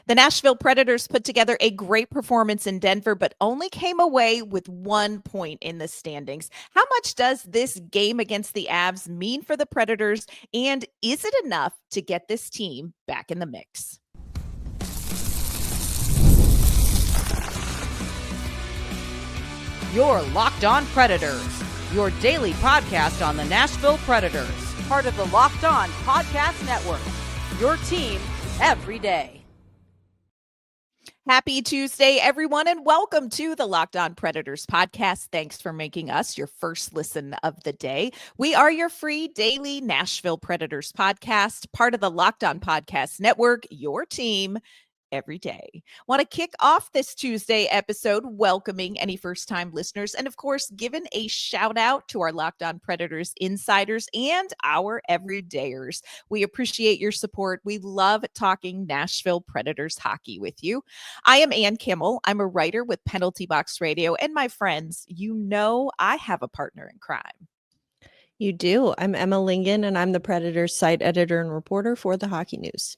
The Nashville Predators put together a great performance in Denver, but only came away with 1 point in the standings. How much does this game against the Avs mean for the Predators, and is it enough to get this team back in the mix? You're Locked On Predators, your daily podcast on the Nashville Predators, part of the Locked On Podcast Network, your team every day. Happy Tuesday, everyone, and welcome to the Locked On Predators podcast. Thanks for making us your first listen of the day. We are your free daily Nashville Predators podcast, part of the Locked On Podcast Network, your team every day. Want to kick off this Tuesday episode welcoming any first-time listeners and, of course, giving a shout out to our Locked On Predators insiders and our everydayers. We appreciate your support. We love talking Nashville Predators hockey with you. I am Ann Kimmel. I'm a writer with Penalty Box Radio, and my friends, you know I have a partner in crime. You do. I'm Emma Lingen, and I'm the Predators site editor and reporter for the Hockey News.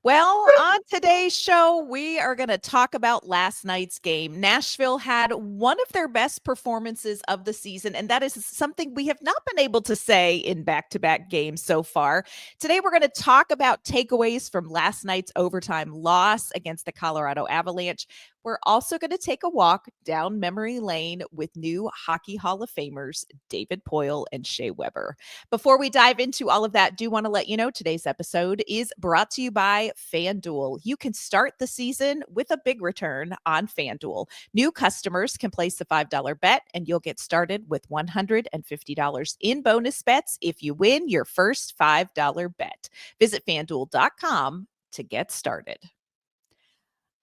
Well, on today's show, we are going to talk about last night's game. Nashville had one of their best performances of the season, and that is something we have not been able to say in back-to-back games so far. Today, we're going to talk about takeaways from last night's overtime loss against the Colorado Avalanche. We're also going to take a walk down memory lane with new Hockey Hall of Famers David Poile and Shea. Before we dive into all of that, do want to let you know today's episode is brought to you by FanDuel. You can start the season with a big return on FanDuel. New customers can place a $5 bet, and you'll get started with $150 in bonus bets if you win your first $5 bet. Visit FanDuel.com to get started.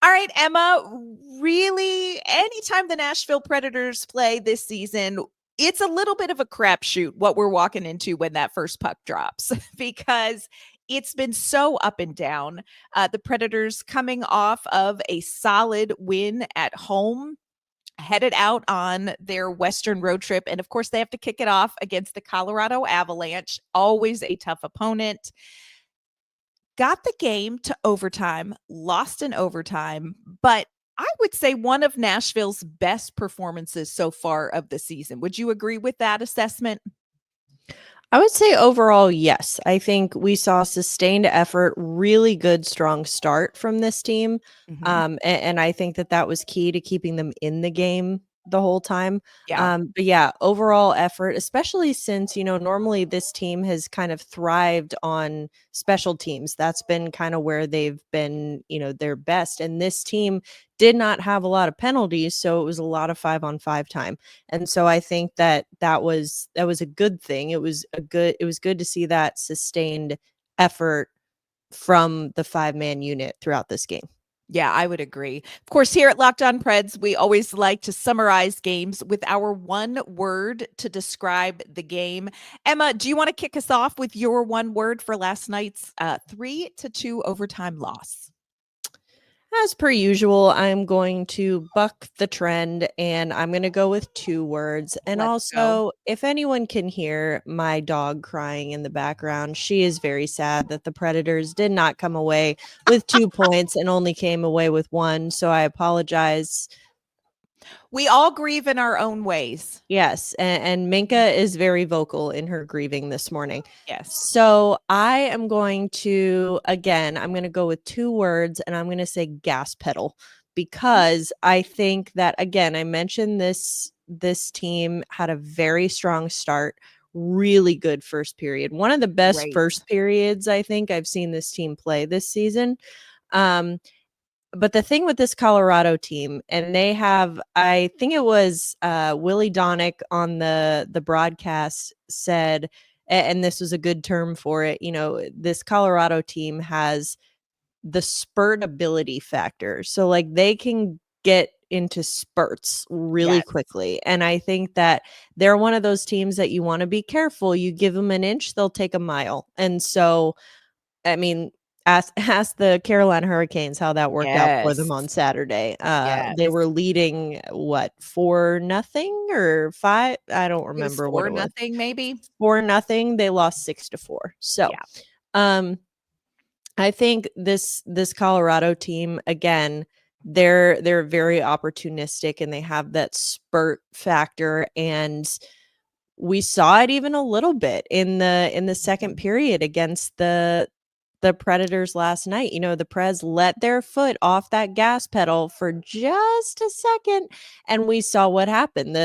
All right, Emma, really, anytime the Nashville Predators play this season, it's a little bit of a crapshoot what we're walking into when that first puck drops because it's been so up and down. The Predators coming off of a solid win at home, headed out on their Western road trip. And of course, they have to kick it off against the Colorado Avalanche, always a tough opponent. Got the game to overtime, lost in overtime, but I would say one of Nashville's best performances so far of the season. Would you agree with that assessment? I would say overall, yes. I think we saw sustained effort, really good, strong start from this team. And I think that was key to keeping them in the game the whole time. Yeah. But yeah, overall effort, especially since, normally this team has kind of thrived on special teams. That's been kind of where they've been, their best. And this team did not have a lot of penalties, so it was a lot of 5-on-5 time. And so I think that was a good thing. It was good to see that sustained effort from the 5-man unit throughout this game. Yeah, I would agree. Of course, here at Locked On Preds, we always like to summarize games with our one word to describe the game. Emma, do you want to kick us off with your one word for last night's 3-2 overtime loss? As per usual, I'm going to buck the trend and I'm going to go with 2 words. And if anyone can hear my dog crying in the background, she is very sad that the Predators did not come away with 2 points and only came away with 1. So I apologize. We all grieve in our own ways. Yes. And Minka is very vocal in her grieving this morning. Yes. So I am going to, again, I'm going to go with 2 words and I'm going to say gas pedal because I think that, again, I mentioned this team had a very strong start, really good first period. One of the best first periods I think I've seen this team play this season. But the thing with this Colorado team, and they have, I think it was Willie Donick on the broadcast said, and this was a good term for it, this Colorado team has the spurt ability factor. So like they can get into spurts really quickly. And I think that they're one of those teams that you want to be careful. You give them an inch, they'll take a mile. And so, I mean, ask the Carolina Hurricanes how that worked out for them on Saturday. They were leading 4-0 or 5. I don't remember what it was. 4-0 maybe. 4-0. They lost 6-4. So, I think this Colorado team, again, they're very opportunistic and they have that spurt factor, and we saw it even a little bit in the second period against the Predators last night. The Preds let their foot off that gas pedal for just a second, and we saw what happened.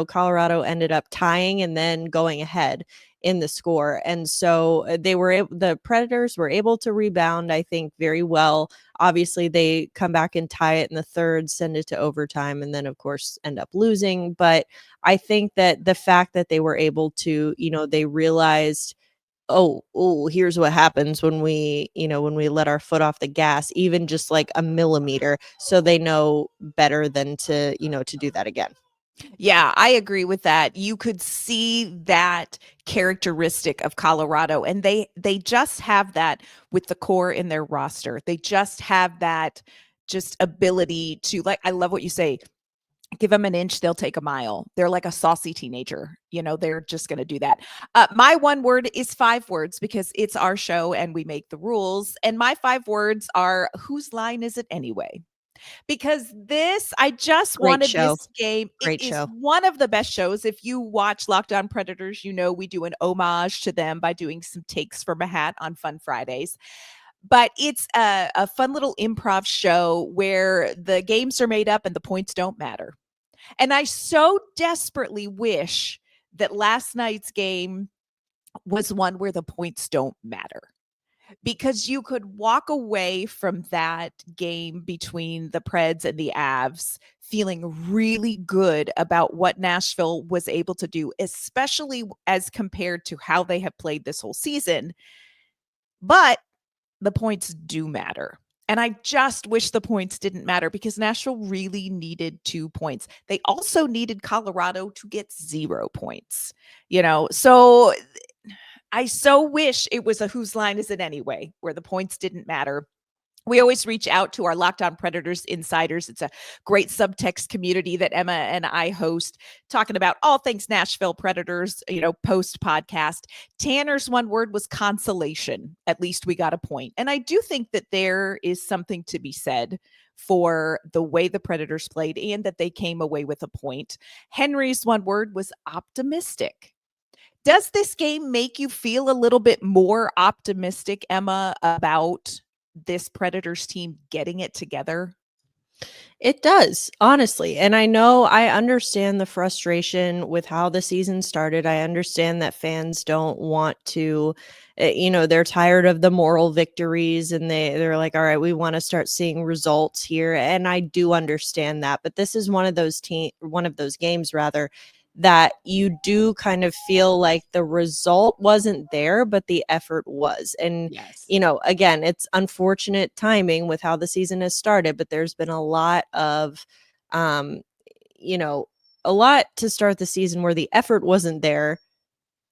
Colorado ended up tying and then going ahead in the score. And so the Predators were able to rebound, I think, very well. Obviously, they come back and tie it in the third, send it to overtime, and then, of course, end up losing. But I think that the fact that they were able to, they realized, oh, here's what happens when we let our foot off the gas, even just like a millimeter. So they know better than to do that again. Yeah, I agree with that. You could see that characteristic of Colorado, and they just have that with the core in their roster. They just have that just ability to, like, I love what you say, give them an inch, they'll take a mile. They're like a saucy teenager. They're just going to do that. My one word is 5 words because it's our show and we make the rules. And my 5 words are, whose line is it anyway? Because I just Great wanted show. this game. Great It is show. one of the best shows. If you watch Locked On Predators, we do an homage to them by doing some takes from a hat on Fun Fridays. But it's a fun little improv show where the games are made up and the points don't matter. And I so desperately wish that last night's game was one where the points don't matter, because you could walk away from that game between the Preds and the Avs feeling really good about what Nashville was able to do, especially as compared to how they have played this whole season. But the points do matter. And I just wish the points didn't matter, because Nashville really needed 2 points. They also needed Colorado to get 0 points, So I so wish it was a whose line is it anyway, where the points didn't matter. We always reach out to our Locked On Predators insiders. It's a great subtext community that Emma and I host, talking about all things Nashville Predators, post podcast. Tanner's one word was consolation. At least we got a point. And I do think that there is something to be said for the way the Predators played and that they came away with a point. Henry's one word was optimistic. Does this game make you feel a little bit more optimistic, Emma, about this Predators team getting it together? It does, honestly. And I understand the frustration with how the season started. I understand that fans don't want to, they're tired of the moral victories, and they're like, all right, we want to start seeing results here. And I do understand that. But this is one of those games rather, that you do kind of feel like the result wasn't there, but the effort was. And Yes. Again, it's unfortunate timing with how the season has started, but there's been a lot of, a lot to start the season where the effort wasn't there.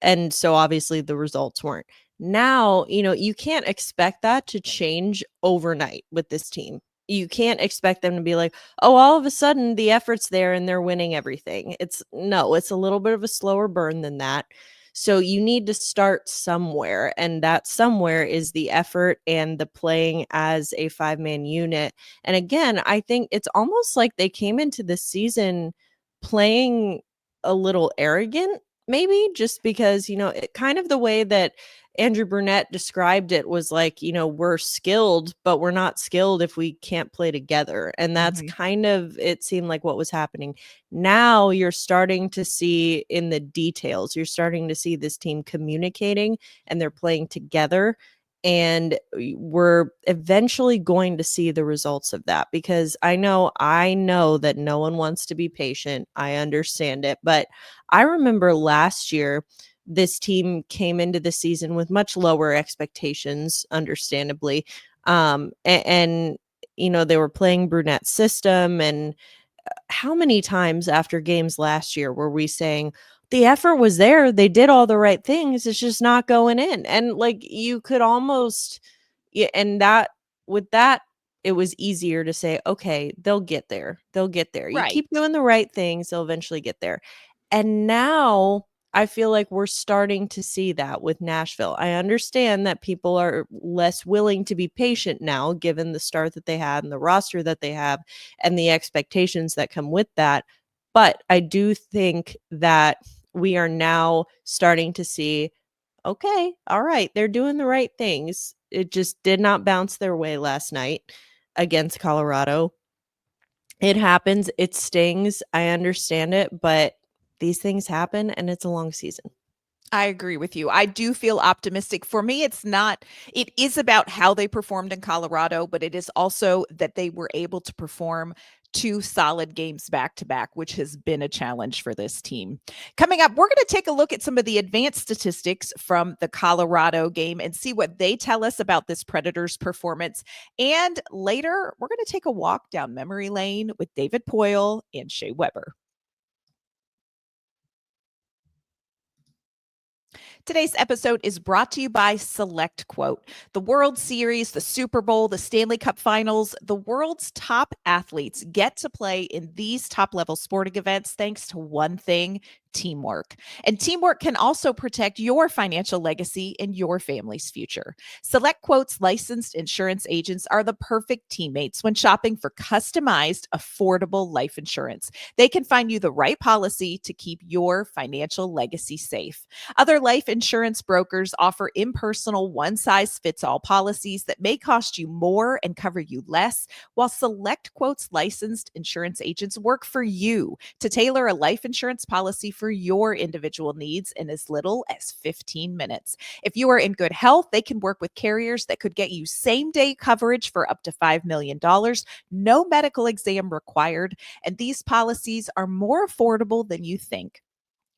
And so obviously the results weren't. Now, you can't expect that to change overnight with this team. You can't expect them to be like, oh, all of a sudden the effort's there and they're winning everything. It's a little bit of a slower burn than that. So you need to start somewhere, and that somewhere is the effort and the playing as a 5-man unit. And again, I think it's almost like they came into the season playing a little arrogant, maybe just because, it kind of the way that Andrew Brunette described it was like, we're skilled, but we're not skilled if we can't play together. And that's kind of, it seemed like what was happening. Now you're starting to see in the details, you're starting to see this team communicating and they're playing together. And we're eventually going to see the results of that, because I know that no one wants to be patient. I understand it. But I remember last year, this team came into the season with much lower expectations, understandably. And they were playing Brunette's system. And how many times after games last year were we saying, the effort was there, they did all the right things, it's just not going in? And like, you could almost, yeah, and that with that, it was easier to say, okay, they'll get there. You Right. keep doing the right things, they'll eventually get there. And now I feel like we're starting to see that with Nashville. I understand that people are less willing to be patient now, given the start that they had and the roster that they have and the expectations that come with that. But I do think that we are now starting to see, okay, all right, they're doing the right things. It just did not bounce their way last night against Colorado. It happens. It stings. I understand it, but these things happen and it's a long season. I agree with you. I do feel optimistic. For me, it is about how they performed in Colorado, but it is also that they were able to perform 2 solid games back to back, which has been a challenge for this team. Coming up, we're going to take a look at some of the advanced statistics from the Colorado game and see what they tell us about this Predators performance. And later, we're going to take a walk down memory lane with David Poile and Shea Weber. Today's episode is brought to you by Select Quote. The World Series, the Super Bowl, the Stanley Cup Finals, the world's top athletes get to play in these top-level sporting events thanks to one thing: teamwork. And teamwork can also protect your financial legacy and your family's future. Select Quote's licensed insurance agents are the perfect teammates when shopping for customized, affordable life insurance. They can find you the right policy to keep your financial legacy safe. Other life insurance brokers offer impersonal, one-size-fits-all policies that may cost you more and cover you less, while Select Quote's licensed insurance agents work for you to tailor a life insurance policy for your individual needs in as little as 15 minutes. If you are in good health, they can work with carriers that could get you same-day coverage for up to $5 million, no medical exam required, and these policies are more affordable than you think.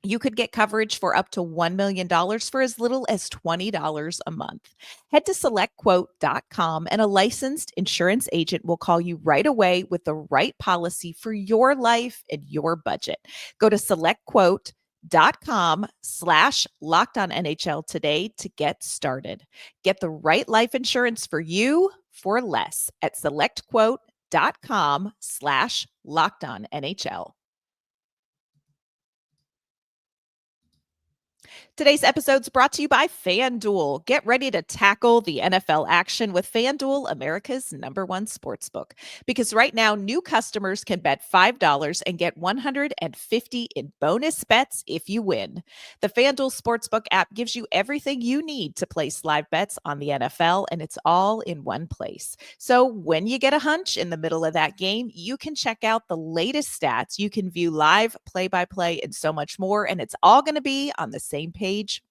You could get coverage for up to $1 million for as little as $20 a month. Head to selectquote.com and a licensed insurance agent will call you right away with the right policy for your life and your budget. Go to selectquote.com/LockedOnNHL today to get started. Get the right life insurance for you for less at selectquote.com/LockedOnNHL. Today's episode is brought to you by FanDuel. Get ready to tackle the NFL action with FanDuel, America's #1 sportsbook. Because right now, new customers can bet $5 and get $150 in bonus bets if you win. The FanDuel Sportsbook app gives you everything you need to place live bets on the NFL, and it's all in one place. So when you get a hunch in the middle of that game, you can check out the latest stats. You can view live play-by-play and so much more, and it's all going to be on the same page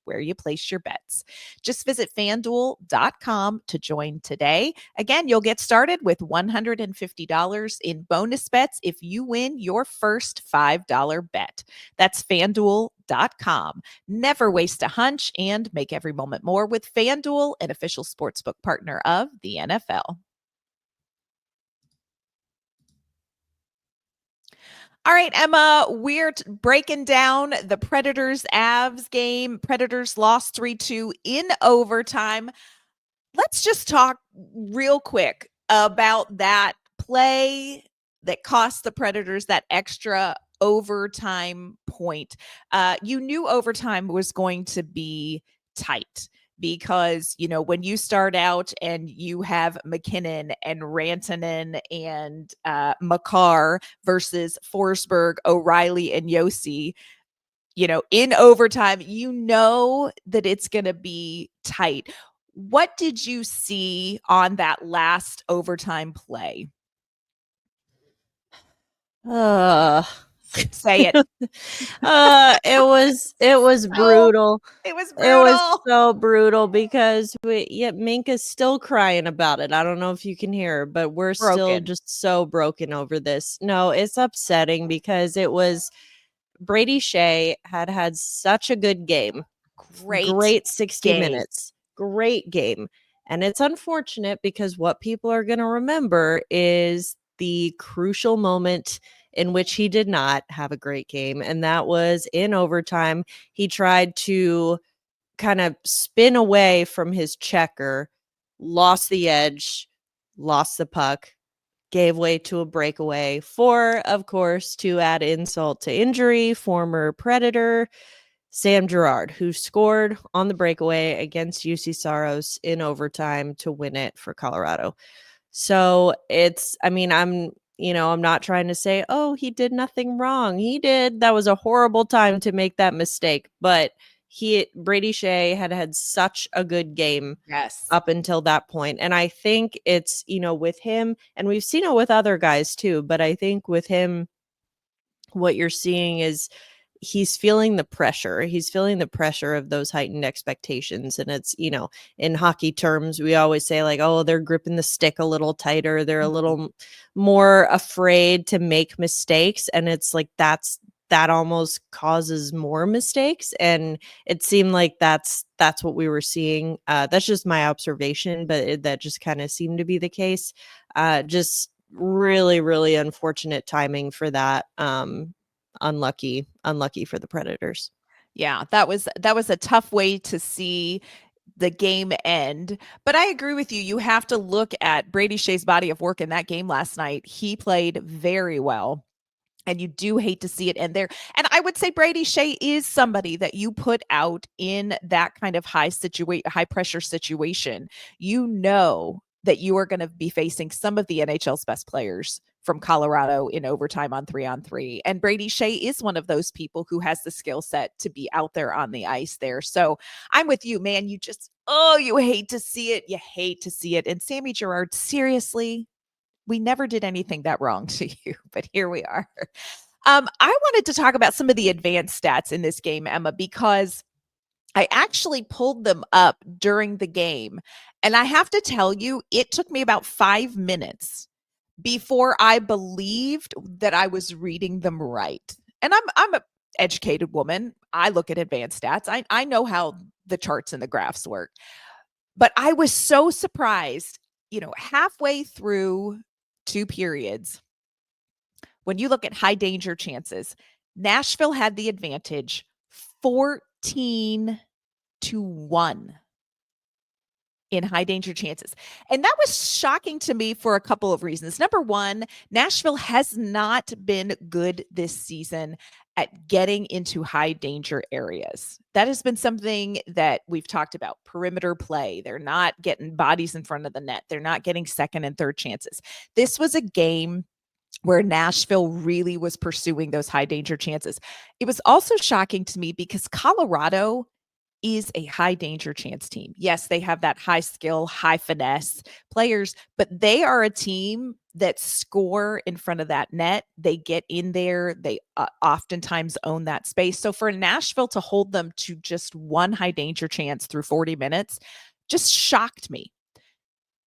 where you place your bets. Just visit fanduel.com to join today. Again, you'll get started with $150 in bonus bets if you win your first $5 bet. That's fanduel.com. Never waste a hunch and make every moment more with FanDuel, an official sportsbook partner of the NFL. All right, Emma, we're breaking down the Predators-Avs game. Predators lost 3-2 in overtime. Let's just talk real quick about that play that cost the Predators that extra overtime point. You knew overtime was going to be tight because, when you start out and you have McKinnon and Rantanen and Makar versus Forsberg, O'Reilly, and Yossi, in overtime, that it's going to be tight. What did you see on that last overtime play? Say it. It was brutal. It was It brutal. was so brutal because Minka's still crying about it. I don't know if you can hear her, but we're still just so broken over this. No, it's upsetting because it was Brady Shea had such a good game. Great 60 minutes. Great game. And it's unfortunate because what people are going to remember is the crucial moment in which he did not have a great game. And that was in overtime. He tried to kind of spin away from his checker, lost the edge, lost the puck, gave way to a breakaway for, of course, to add insult to injury, former Predator Sam Girard, who scored on the breakaway against UC Saros in overtime to win it for Colorado. So I'm not trying to say, oh, he did nothing wrong. He did. That was a horrible time to make that mistake. But Brady Shea had such a good game Yes. up until that point. And I think it's, with him, and we've seen it with other guys too, but I think with him, what you're seeing is he's feeling the pressure. He's feeling the pressure of those heightened expectations. And it's, in hockey terms, we always say like, oh, they're gripping the stick a little tighter. They're a little more afraid to make mistakes. And it's like, that almost causes more mistakes. And it seemed like that's what we were seeing. That's just my observation, but that just kind of seemed to be the case. Just really, really unfortunate timing for that. Unlucky for the Predators. Yeah, that was a tough way to see the game end. But I agree with you. You have to look at Brady Shea's body of work in that game last night. He played very well. And you do hate to see it end there. And I would say Brady Shea is somebody that you put out in that kind of high pressure situation. You know that you are going to be facing some of the NHL's best players from Colorado in overtime on 3-on-3. And Brady Shea is one of those people who has the skill set to be out there on the ice there. So I'm with you, man. You hate to see it. You hate to see it. And Sammy Girard, seriously, we never did anything that wrong to you, but here we are. I wanted to talk about some of the advanced stats in this game, Emma, because I actually pulled them up during the game. And I have to tell you, it took me about 5 minutes before I believed that I was reading them right. And I'm a educated woman. I look at advanced stats. I know how the charts and the graphs work. But I was so surprised, halfway through 2 periods, when you look at high danger chances, Nashville had the advantage 14-1 in high danger chances. And that was shocking to me for a couple of reasons. Number one, Nashville has not been good this season at getting into high danger areas. That has been something that we've talked about. Perimeter play. They're not getting bodies in front of the net. They're not getting second and third chances. This was a game where Nashville really was pursuing those high danger chances. It was also shocking to me because Colorado is a high danger chance team. Yes, they have that high skill, high finesse players, but they are a team that score in front of that net. They get in there. They oftentimes own that space. So for Nashville to hold them to just one high danger chance through 40 minutes just shocked me.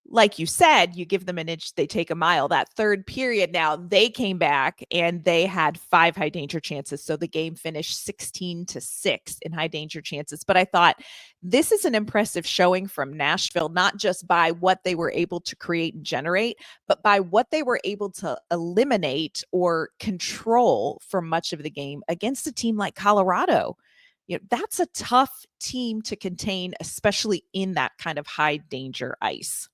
Like you said, you give them an inch, they take a mile. That third period, now they came back and they had 5 high danger chances. So the game finished 16-6 in high danger chances. But I thought this is an impressive showing from Nashville, not just by what they were able to create and generate, but by what they were able to eliminate or control for much of the game against a team like Colorado. That's a tough team to contain, especially in that kind of high danger ice.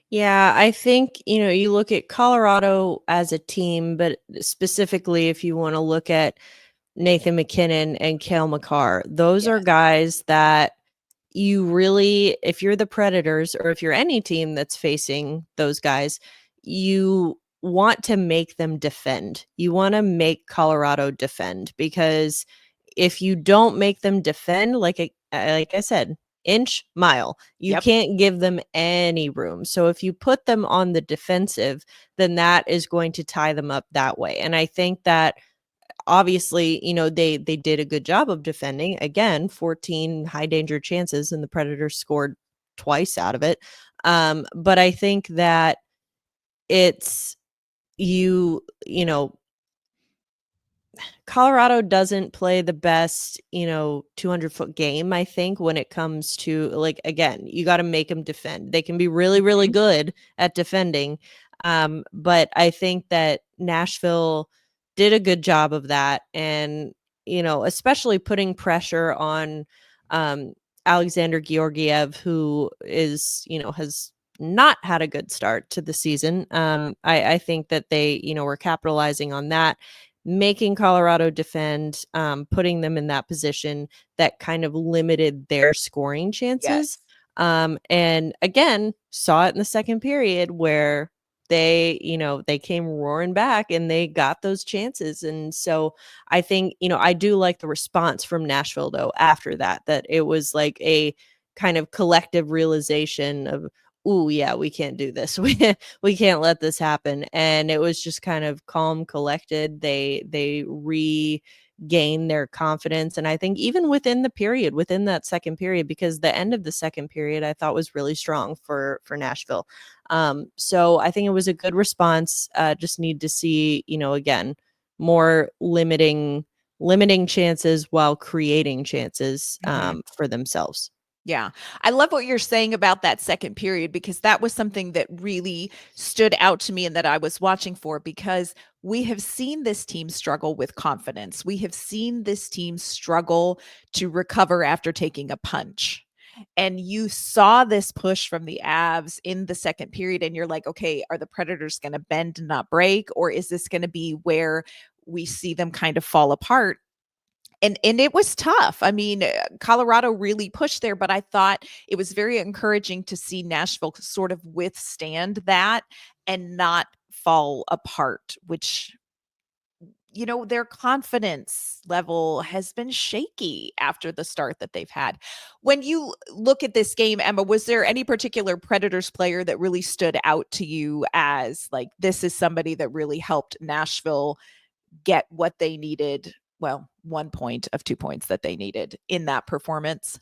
Yeah, I think, you look at Colorado as a team, but specifically if you want to look at Nathan McKinnon and Cale Makar, those are guys that you really, if you're the Predators or if you're any team that's facing those guys, you want to make them defend. You want to make Colorado defend, because if you don't make them defend, like I said, inch, mile, you can't give them any room. So if you put them on the defensive, then that is going to tie them up that way. And I think that obviously, they did a good job of defending. Again, 14 high danger chances and the Predators scored twice out of it. But I think that it's Colorado doesn't play the best, 200-foot game, I think, when it comes to, like, again, you got to make them defend. They can be really, really good at defending. But I think that Nashville did a good job of that. And, especially putting pressure on Alexander Georgiev, who is, has not had a good start to the season. I think that they, were capitalizing on that. making Colorado defend, putting them in that position that kind of limited their scoring chances. Yes. And again, saw it in the second period where they came roaring back and they got those chances. And so I think, I do like the response from Nashville though after that it was like a kind of collective realization of, "Ooh, yeah, we can't do this. We can't let this happen." And it was just kind of calm, collected. They regained their confidence. And I think even within that second period, because the end of the second period I thought was really strong for Nashville. So I think it was a good response. Just need to see, again, more limiting chances while creating chances for themselves. Yeah. I love what you're saying about that second period, because that was something that really stood out to me and that I was watching for, because we have seen this team struggle with confidence. We have seen this team struggle to recover after taking a punch. And you saw this push from the Avs in the second period, and you're like, okay, are the Predators going to bend and not break? Or is this going to be where we see them kind of fall apart? And it was tough. I mean, Colorado really pushed there, but I thought it was very encouraging to see Nashville sort of withstand that and not fall apart, which, their confidence level has been shaky after the start that they've had. When you look at this game, Emma, was there any particular Predators player that really stood out to you as like, this is somebody that really helped Nashville get what they needed? Well, 1 point of 2 points that they needed in that performance.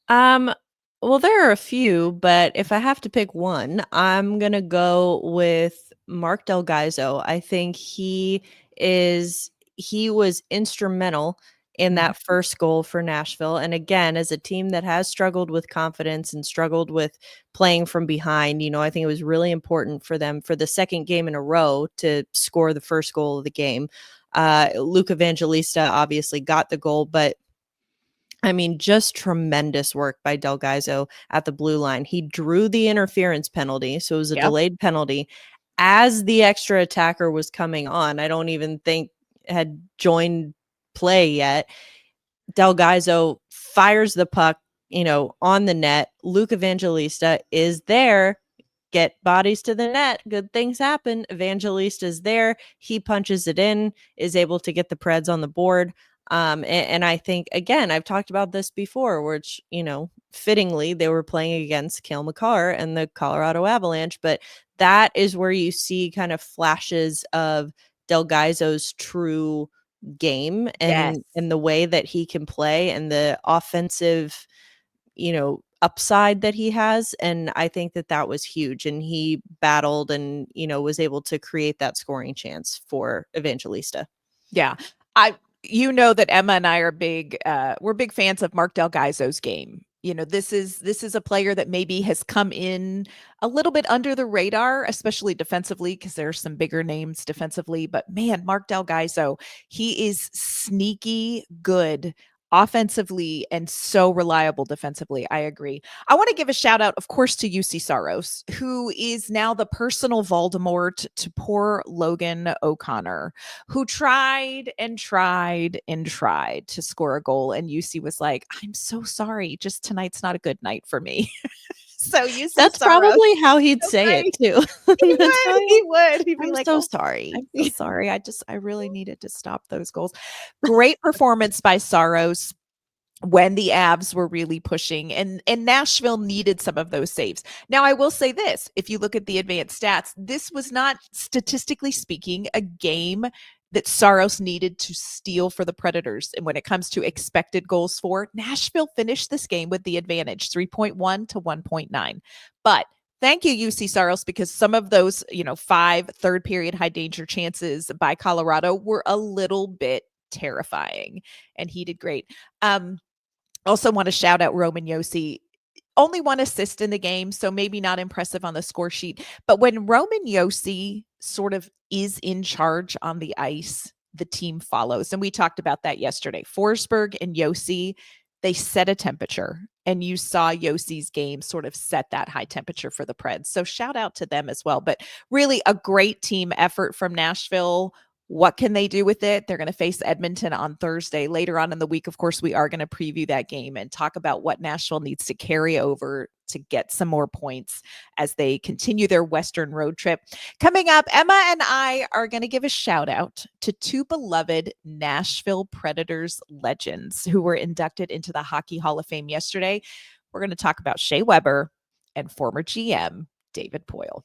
Um, well, there are a few, but if I have to pick one, I'm gonna go with Mark Del Gaizo. I think he was instrumental in Mhm. that first goal for Nashville. And again, as a team that has struggled with confidence and struggled with playing from behind, I think it was really important for them for the second game in a row to score the first goal of the game. Luke Evangelista obviously got the goal, but I mean, just tremendous work by Del Gaizo at the blue line. He drew the interference penalty, so it was a Yep. delayed penalty as the extra attacker was coming on. I don't even think had joined play yet. Del Gaizo fires the puck, on the net. Luke Evangelista is there. Get bodies to the net. Good things happen. Evangelista is there. He punches it in, is able to get the Preds on the board. And I think, again, I've talked about this before, which, fittingly, they were playing against Cale Makar and the Colorado Avalanche. But that is where you see kind of flashes of Del Gaizo's true game Yes. and the way that he can play and the offensive, upside that he has. And I think that was huge. And he battled and, was able to create that scoring chance for Evangelista. Yeah. I that Emma and I are we're big fans of Mark Del Gaizo's game. This is a player that maybe has come in a little bit under the radar, especially defensively, because there are some bigger names defensively. But man, Mark Del Gaizo, he is sneaky good offensively and so reliable defensively. I agree. I want to give a shout out, of course, to UC Saros, who is now the personal Voldemort to poor Logan O'Connor, who tried and tried and tried to score a goal. And UC was like, I'm so sorry. Just tonight's not a good night for me. So UC That's Saros, probably how he'd so say it great. too. He That's would. how He would. He'd be I'm like, so oh, sorry. I'm so sorry. I really needed to stop those goals. Great performance by Saros when the Avs were really pushing, and Nashville needed some of those saves. Now, I will say this, if you look at the advanced stats, this was not, statistically speaking, a game that Saros needed to steal for the Predators. And when it comes to expected goals for, Nashville finished this game with the advantage, 3.1 to 1.9. But thank you, UC Saros, because some of those, 5 third period high danger chances by Colorado were a little bit terrifying, and he did great. Also want to shout out Roman Josi. Only 1 assist in the game, so maybe not impressive on the score sheet. But when Roman Josi sort of is in charge on the ice, the team follows. And we talked about that yesterday. Forsberg and Josi, they set a temperature. And you saw Yosi's game sort of set that high temperature for the Preds. So shout out to them as well. But really a great team effort from Nashville. What can they do with it? They're going to face Edmonton on Thursday. Later on in the week, of course, we are going to preview that game and talk about what Nashville needs to carry over to get some more points as they continue their Western road trip. Coming up, Emma and I are going to give a shout out to two beloved Nashville Predators legends who were inducted into the Hockey Hall of Fame yesterday. We're going to talk about Shea Weber and former GM David Poile.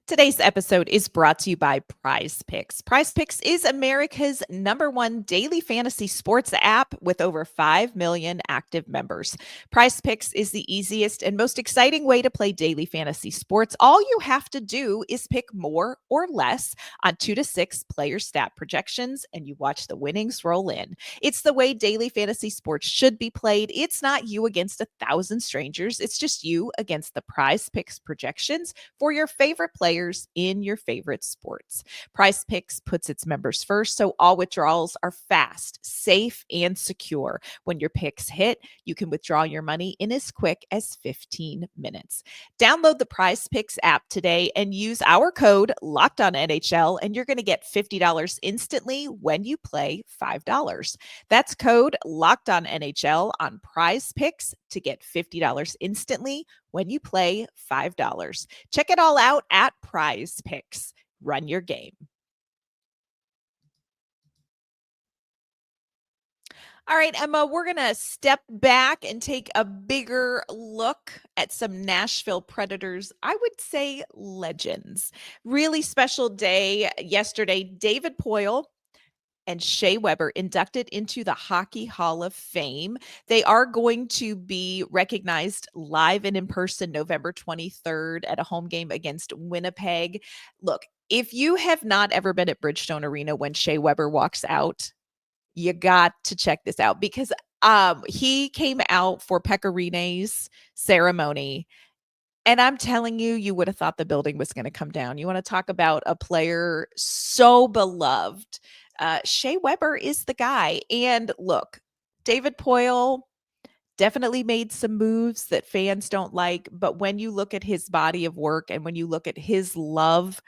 Today's episode is brought to you by Prize Picks. Prize Picks is America's #1 daily fantasy sports app with over 5 million active members. Prize Picks is the easiest and most exciting way to play daily fantasy sports. All you have to do is pick more or less on 2 to 6 player stat projections, and you watch the winnings roll in. It's the way daily fantasy sports should be played. It's not you against 1,000 strangers. It's just you against the Prize Picks projections for your favorite players in your favorite sports. Prize Picks puts its members first, so all withdrawals are fast, safe, and secure. When your picks hit, you can withdraw your money in as quick as 15 minutes. Download the Prize Picks app today and use our code LOCKEDONNHL, and you're going to get $50 instantly when you play $5. That's code LOCKEDONNHL on Prize Picks to get $50 instantly when you play $5. Check it all out at Prize Picks. Run your game. All right, Emma, we're going to step back and take a bigger look at some Nashville Predators, I would say legends. Really special day yesterday. David Poile and Shea Weber inducted into the Hockey Hall of Fame. They are going to be recognized live and in person November 23rd at a home game against Winnipeg. Look, if you have not ever been at Bridgestone Arena when Shea Weber walks out, you got to check this out because he came out for Pekka Rinne's ceremony. And I'm telling you, you would have thought the building was going to come down. You want to talk about a player so beloved. Shea Weber is the guy. And look, David Poile definitely made some moves that fans don't like. But when you look at his body of work and when you look at his love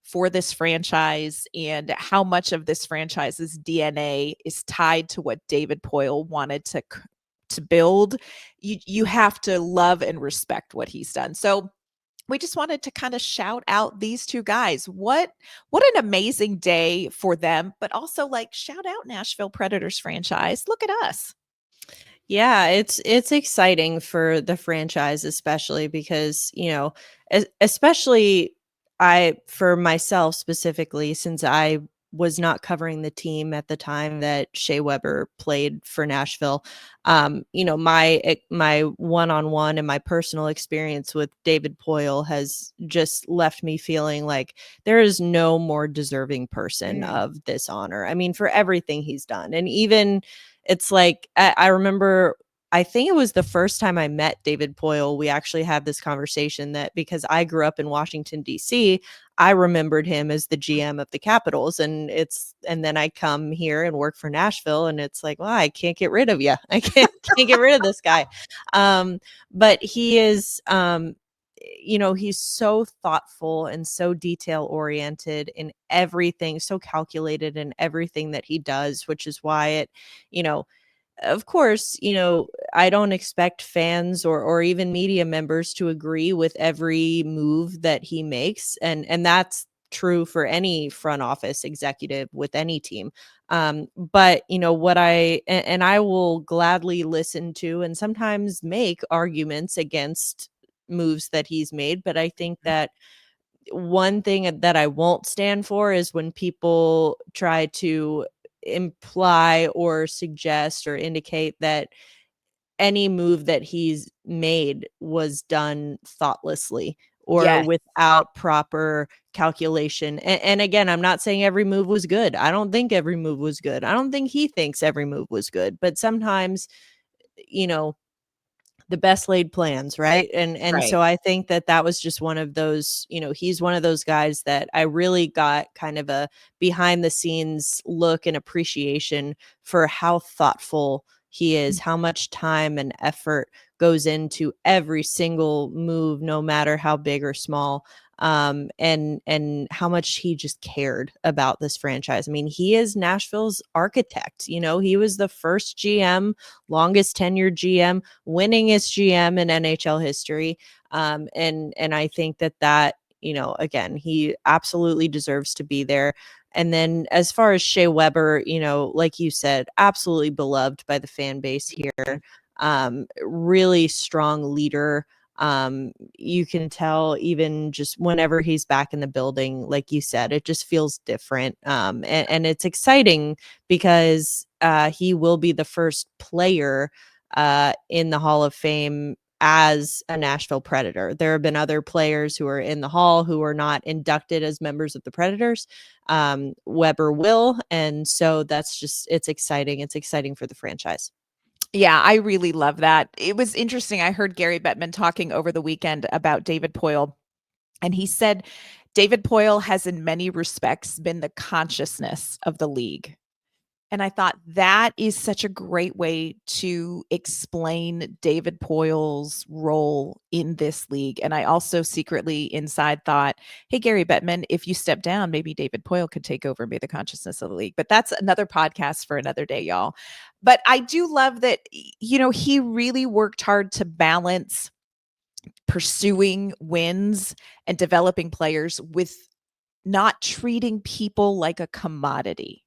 for this franchise and how much of this franchise's DNA is tied to what David Poile wanted to build, you have to love and respect what he's done. So we just wanted to kind of shout out these two guys. What an amazing day for them, but also like shout out Nashville Predators franchise. Look at us. Yeah, it's exciting for the franchise, especially because, especially for myself specifically, since I was not covering the team at the time that Shea Weber played for Nashville. My one-on-one and my personal experience with David Poile has just left me feeling like there is no more deserving person of this honor. I mean, for everything he's done. And even it's like, I remember, I think it was the first time I met David Poile, we actually had this conversation that because I grew up in Washington, D.C., I remembered him as the GM of the Capitals. And then I come here and work for Nashville and it's like, well, I can't get rid of you. I can't get rid of this guy. But he is, he's so thoughtful and so detail oriented in everything, so calculated in everything that he does, which is why of course, I don't expect fans or even media members to agree with every move that he makes. And that's true for any front office executive with any team. But what and I will gladly listen to and sometimes make arguments against moves that he's made. But I think that one thing that I won't stand for is when people try to imply or suggest or indicate that any move that he's made was done thoughtlessly or Yes. without proper calculation. And again, I'm not saying every move was good. I don't think every move was good. I don't think he thinks every move was good. But sometimes, the best laid plans, right? And Right. so I think that was just one of those, he's one of those guys that I really got kind of a behind the scenes look and appreciation for how thoughtful he is, how much time and effort goes into every single move, no matter how big or small. and how much he just cared about this franchise. I mean, he is Nashville's architect. You know, he was the first GM, longest tenured GM, winningest GM in NHL history. And I think that, you know, again, he absolutely deserves to be there. And then as far as Shea Weber, you know, like you said, absolutely beloved by the fan base here. Really strong leader. You can tell even just whenever he's back in the building, like you said, it just feels different. And it's exciting because he will be the first player in the Hall of Fame as a Nashville Predator. There have been other players who are in the Hall who are not inducted as members of the Predators. Weber will. And so that's just, it's exciting. It's exciting for the franchise. Yeah, I really love that. It was interesting. I heard Gary Bettman talking over the weekend about David Poile, and he said David Poile has in many respects been the consciousness of the league. And I thought that is such a great way to explain David Poile's role in this league. And I also secretly inside thought, hey, Gary Bettman, if you step down, maybe David Poile could take over and be the consciousness of the league. But that's another podcast for another day, y'all. But I do love that, you know, he really worked hard to balance pursuing wins and developing players with not treating people like a commodity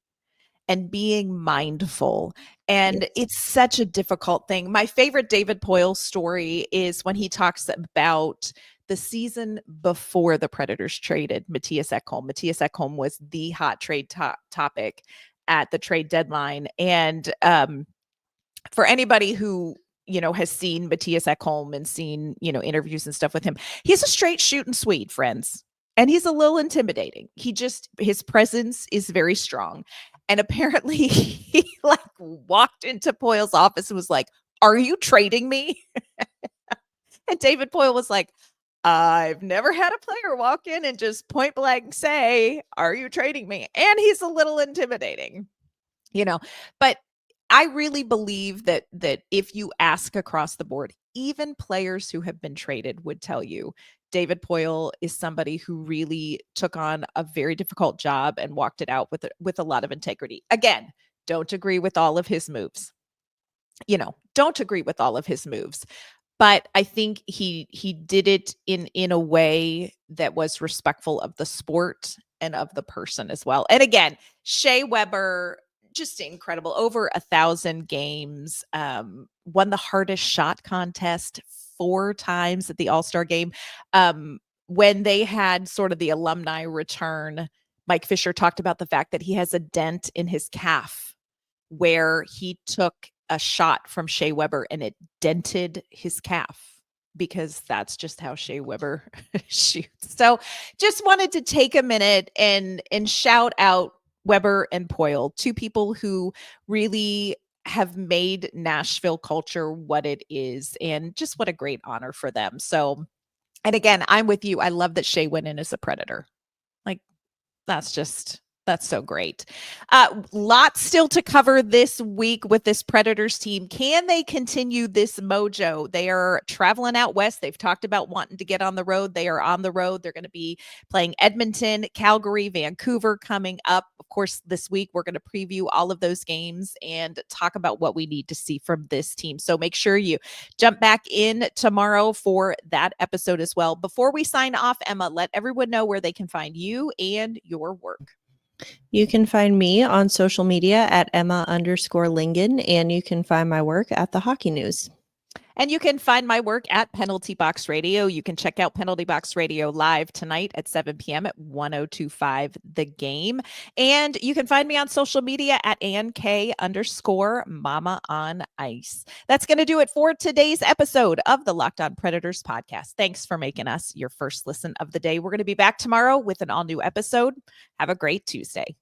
and being mindful. And Yes. it's such a difficult thing. My favorite David Poile story is when he talks about the season before the Predators traded Matthias Ekholm. Matthias Ekholm was the hot trade topic at the trade deadline. And for anybody who, you know, has seen Matthias Ekholm and seen, you know, interviews and stuff with him, he's a straight shooting Swede, friends. And he's a little intimidating. His presence is very strong. And apparently he like walked into Poile's office and was like, "Are you trading me?" And David Poile was like, "I've never had a player walk in and just point blank say, 'Are you trading me?'" And he's a little intimidating, you know, but I really believe that if you ask across the board, even players who have been traded would tell you David Poile is somebody who really took on a very difficult job and walked it out with a lot of integrity. Again, don't agree with all of his moves. You know, don't agree with all of his moves. But I think he did it in a way that was respectful of the sport and of the person as well. And again, Shea Weber, just incredible. Over 1,000 games, won the hardest shot contest 4 times at the All-Star game. When they had sort of the alumni return, Mike Fisher talked about the fact that he has a dent in his calf where he took a shot from Shea Weber and it dented his calf, because that's just how Shea Weber shoots. So just wanted to take a minute and shout out Weber and Poile, 2 people who really have made Nashville culture what it is, and just what a great honor for them. So, and again, I'm with you. I love that Shea went in as a Predator. Like, that's so great. Lots still to cover this week with this Predators team. Can they continue this mojo? They are traveling out west. They've talked about wanting to get on the road. They are on the road. They're going to be playing Edmonton, Calgary, Vancouver coming up. Of course, this week we're going to preview all of those games and talk about what we need to see from this team. So make sure you jump back in tomorrow for that episode as well. Before we sign off, Emma, let everyone know where they can find you and your work. You can find me on social media at Emma_Lingen, and you can find my work at the Hockey News. And you can find my work at Penalty Box Radio. You can check out Penalty Box Radio live tonight at 7 p.m. at 1025 The Game. And you can find me on social media at AnnK_Mama on Ice. That's going to do it for today's episode of the Locked On Predators podcast. Thanks for making us your first listen of the day. We're going to be back tomorrow with an all new episode. Have a great Tuesday.